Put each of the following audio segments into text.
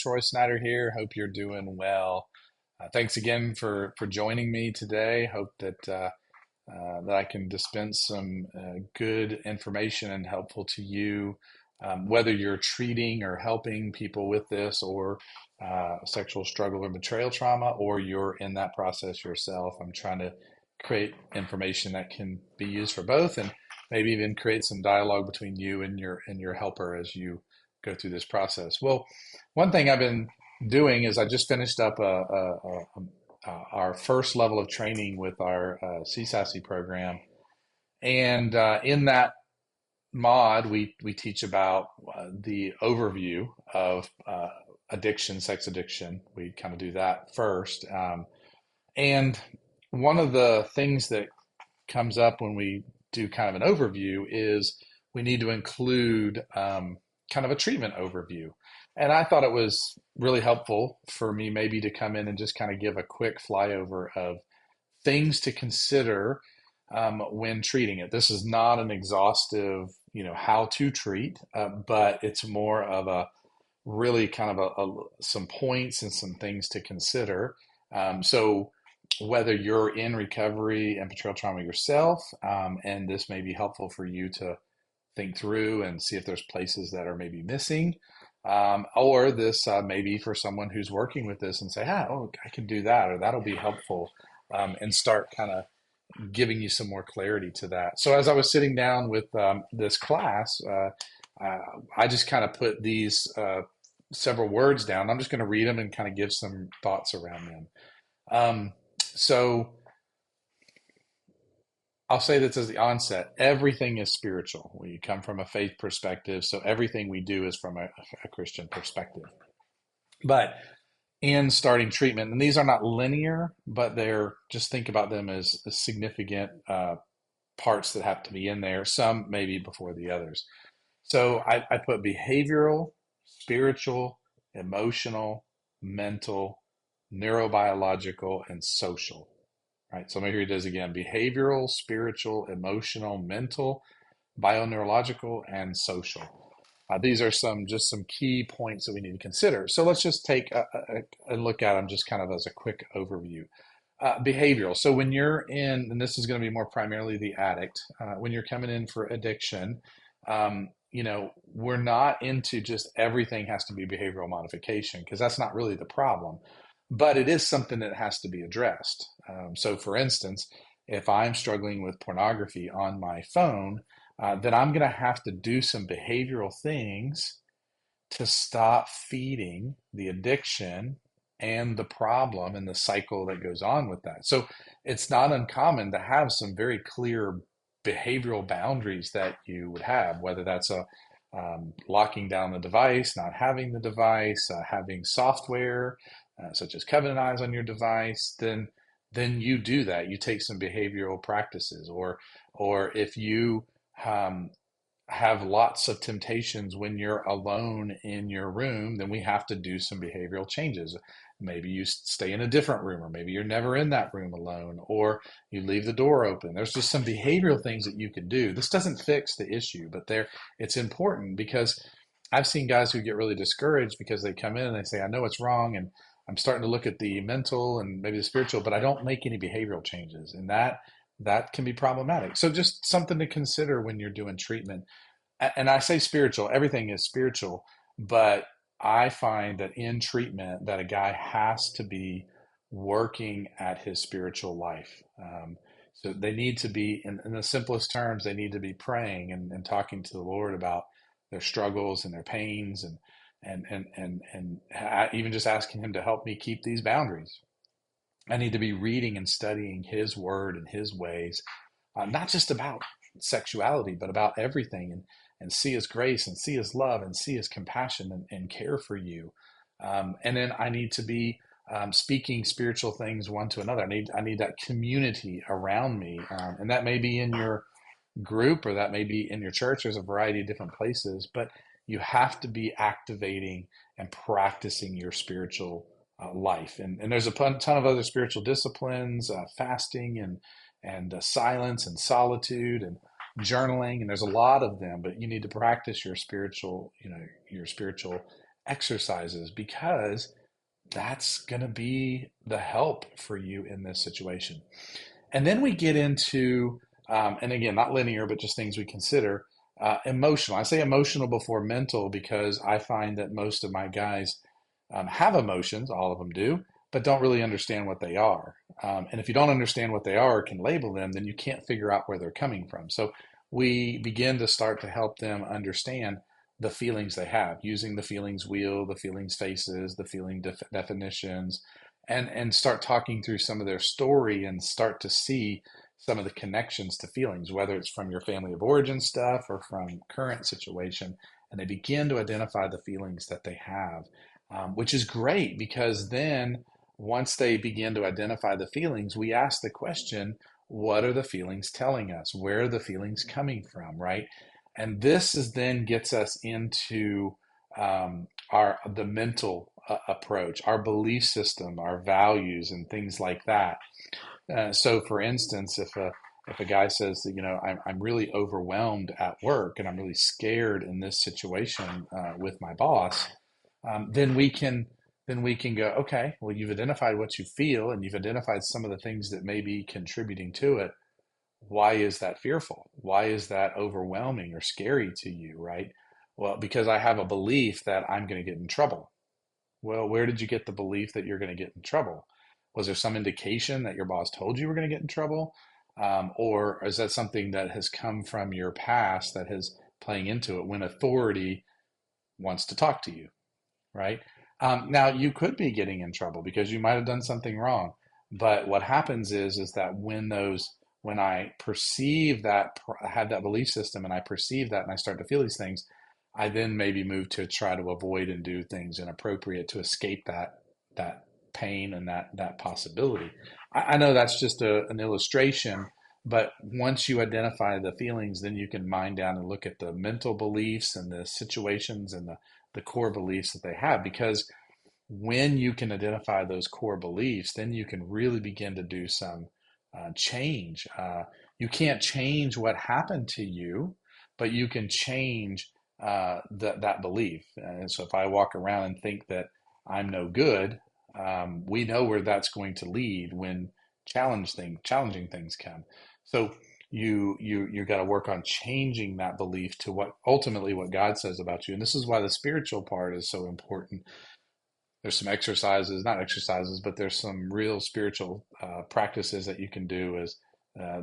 Troy Snyder here. Hope you're doing well. Thanks again for joining me today. Hope that I can dispense some good information and helpful to you, whether you're treating or helping people with this, or sexual struggle or betrayal trauma, or you're in that process yourself. I'm trying to create information that can be used for both, and maybe even create some dialogue between you and your helper as you go through this process. Well, one thing I've been doing is I just finished up our first level of training with our CSASI program, and in that mod, we teach about the overview of addiction, sex addiction. We kind of do that first, and one of the things that comes up when we do kind of an overview is we need to include kind of a treatment overview. And I thought it was really helpful for me maybe to come in and just kind of give a quick flyover of things to consider when treating it. This is not an exhaustive, how to treat, but it's more of a really kind of some points and some things to consider. So whether you're in recovery and betrayal trauma yourself, and this may be helpful for you to think through and see if there's places that are maybe missing, or this may be for someone who's working with this and say, oh, I can do that, or that'll be helpful, and start kind of giving you some more clarity to that. So as I was sitting down with this class, I just kind of put these several words down. I'm just going to read them and kind of give some thoughts around them. So I'll say this as the onset: everything is spiritual. We come from a faith perspective, so everything we do is from a Christian perspective. But in starting treatment, and these are not linear, but they're, just think about them as significant parts that have to be in there, some maybe before the others. So I put behavioral, spiritual, emotional, mental, neurobiological, and social. Right. So let me read this again: behavioral, spiritual, emotional, mental, bioneurological, and social. These are some key points that we need to consider. So let's just take a look at them just kind of as a quick overview. Behavioral. So when you're in, and this is going to be more primarily the addict, when you're coming in for addiction, we're not into just everything has to be behavioral modification, because that's not really the problem, but it is something that has to be addressed. So for instance, if I'm struggling with pornography on my phone, then I'm going to have to do some behavioral things to stop feeding the addiction and the problem and the cycle that goes on with that. So it's not uncommon to have some very clear behavioral boundaries that you would have, whether that's locking down the device, not having the device, having software such as Covenant Eyes on your device. Then you do that. You take some behavioral practices, or if you have lots of temptations when you're alone in your room, then we have to do some behavioral changes. Maybe you stay in a different room, or maybe you're never in that room alone, or you leave the door open. There's just some behavioral things that you can do. This doesn't fix the issue, but it's important, because I've seen guys who get really discouraged because they come in and they say, I know it's wrong, and I'm starting to look at the mental and maybe the spiritual, but I don't make any behavioral changes. And that can be problematic. So just something to consider when you're doing treatment. And I say spiritual, everything is spiritual, but I find that in treatment that a guy has to be working at his spiritual life. So they need to be, in the simplest terms, they need to be praying and talking to the Lord about their struggles and their pains, and even just asking him to help me keep these boundaries. I need to be reading and studying his word and his ways, not just about sexuality, but about everything, and see his grace and see his love and see his compassion and care for you. And then I need to be speaking spiritual things one to another. I need that community around me. And that may be in your group, or that may be in your church. There's a variety of different places, but you have to be activating and practicing your spiritual life. And there's a ton of other spiritual disciplines, fasting and silence and solitude and journaling, and there's a lot of them. But you need to practice your spiritual exercises, because that's going to be the help for you in this situation. And then we get into, and again, not linear, but just things we consider emotional. I say emotional before mental because I find that most of my guys have emotions, all of them do, but don't really understand what they are. And if you don't understand what they are or can label them, then you can't figure out where they're coming from. So we begin to start to help them understand the feelings they have using the feelings wheel, the feelings faces, the feeling definitions, and start talking through some of their story and start to see some of the connections to feelings, whether it's from your family of origin stuff or from current situation. And they begin to identify the feelings that they have, which is great because then once they begin to identify the feelings, we ask the question, what are the feelings telling us? Where are the feelings coming from, right? And this is then gets us into our the mental approach, our belief system, our values, and things like that. So, for instance, if a guy says that, I'm really overwhelmed at work and I'm really scared in this situation with my boss, then we can go, okay, well, you've identified what you feel and you've identified some of the things that may be contributing to it. Why is that fearful? Why is that overwhelming or scary to you, right? Well, because I have a belief that I'm going to get in trouble. Well, where did you get the belief that you're going to get in trouble? Was there some indication that your boss told you were going to get in trouble? Or is that something that has come from your past that is playing into it when authority wants to talk to you, right? Now, you could be getting in trouble because you might have done something wrong. But what happens is that when I perceive that, I have that belief system and I perceive that and I start to feel these things, I then maybe move to try to avoid and do things inappropriate to escape that pain and that possibility. I know that's just an illustration, but once you identify the feelings, then you can mine down and look at the mental beliefs and the situations and the core beliefs that they have. Because when you can identify those core beliefs, then you can really begin to do some change. You can't change what happened to you, but you can change that belief. And so if I walk around and think that I'm no good, we know where that's going to lead when challenging things come. So you got to work on changing that belief to what ultimately what God says about you. And this is why the spiritual part is so important. There's some exercises, not exercises, but there's some real spiritual practices that you can do as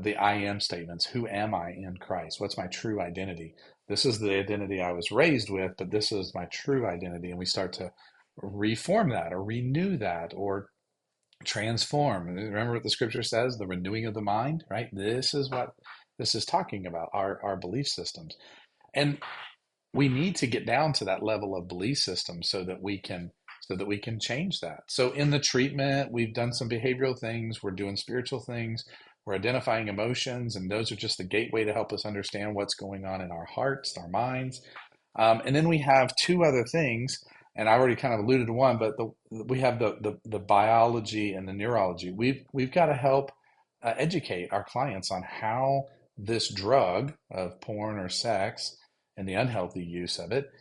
the I am statements. Who am I in Christ? What's my true identity? This is the identity I was raised with, but this is my true identity. And we start to reform that or renew that or transform. Remember what the scripture says, the renewing of the mind, right? This is what this is talking about, our belief systems. And we need to get down to that level of belief system so that we can change that. So in the treatment, we've done some behavioral things, we're doing spiritual things, we're identifying emotions, and those are just the gateway to help us understand what's going on in our hearts, our minds. And then we have two other things, and I already kind of alluded to one, but we have the biology and the neurology. We've got to help educate our clients on how this drug of porn or sex and the unhealthy use of it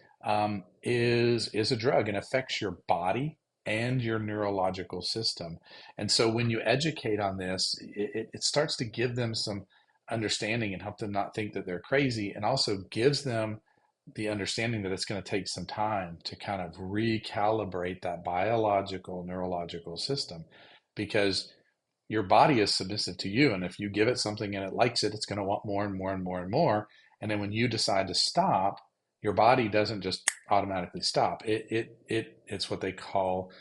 is a drug and affects your body and your neurological system. And so when you educate on this, it starts to give them some understanding and help them not think that they're crazy, and also gives them the understanding that it's going to take some time to kind of recalibrate that biological neurological system, because your body is submissive to you, and if you give it something and it likes it, it's going to want more and more and more and more. And then when you decide to stop, your body doesn't just automatically stop. It's what they call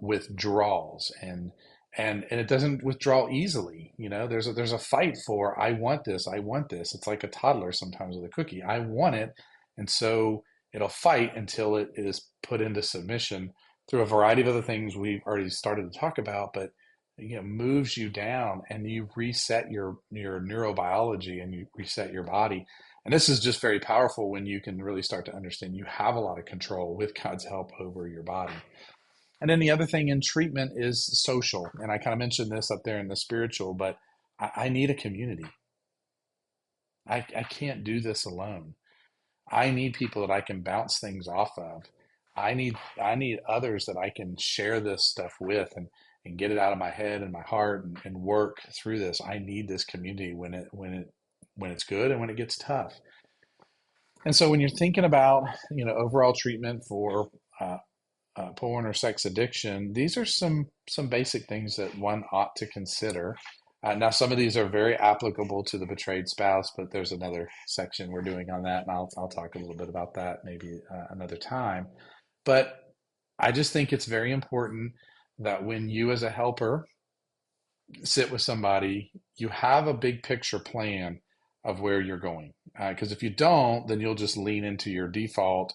withdrawals, and it doesn't withdraw easily. There's a fight for, I want this, I want this. It's like a toddler sometimes with a cookie. I want it, and so it'll fight until it is put into submission through a variety of other things we've already started to talk about. But moves you down, and you reset your neurobiology and you reset your body. And this is just very powerful when you can really start to understand you have a lot of control with God's help over your body. And then the other thing in treatment is social. And I kind of mentioned this up there in the spiritual, but I need a community. I can't do this alone. I need people that I can bounce things off of. I need others that I can share this stuff with and get it out of my head and my heart and work through this. I need this community when it's good and when it gets tough. And so when you're thinking about, overall treatment for uh, porn or sex addiction, these are some basic things that one ought to consider. Now, some of these are very applicable to the betrayed spouse, but there's another section we're doing on that, and I'll talk a little bit about that maybe another time. But I just think it's very important that when you, as a helper, sit with somebody, you have a big picture plan of where you're going. Because if you don't, then you'll just lean into your default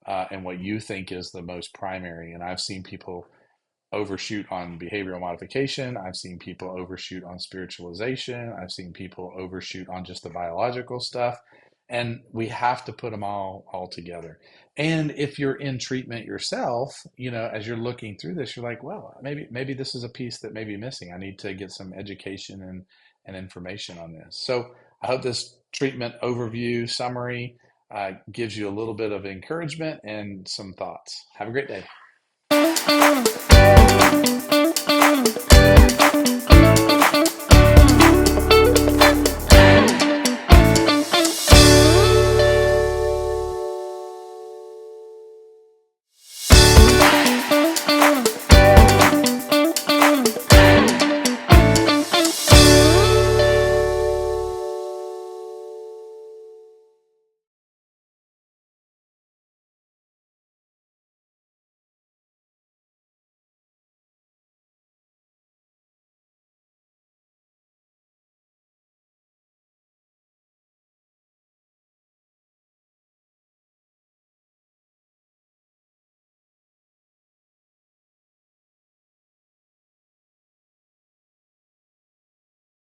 and what you think is the most primary. And I've seen people overshoot on behavioral modification. I've seen people overshoot on spiritualization. I've seen people overshoot on just the biological stuff. And we have to put them all together. And if you're in treatment yourself, as you're looking through this, you're like, well, maybe this is a piece that may be missing. I need to get some education and information on this. So I hope this treatment overview summary gives you a little bit of encouragement and some thoughts. Have a great day.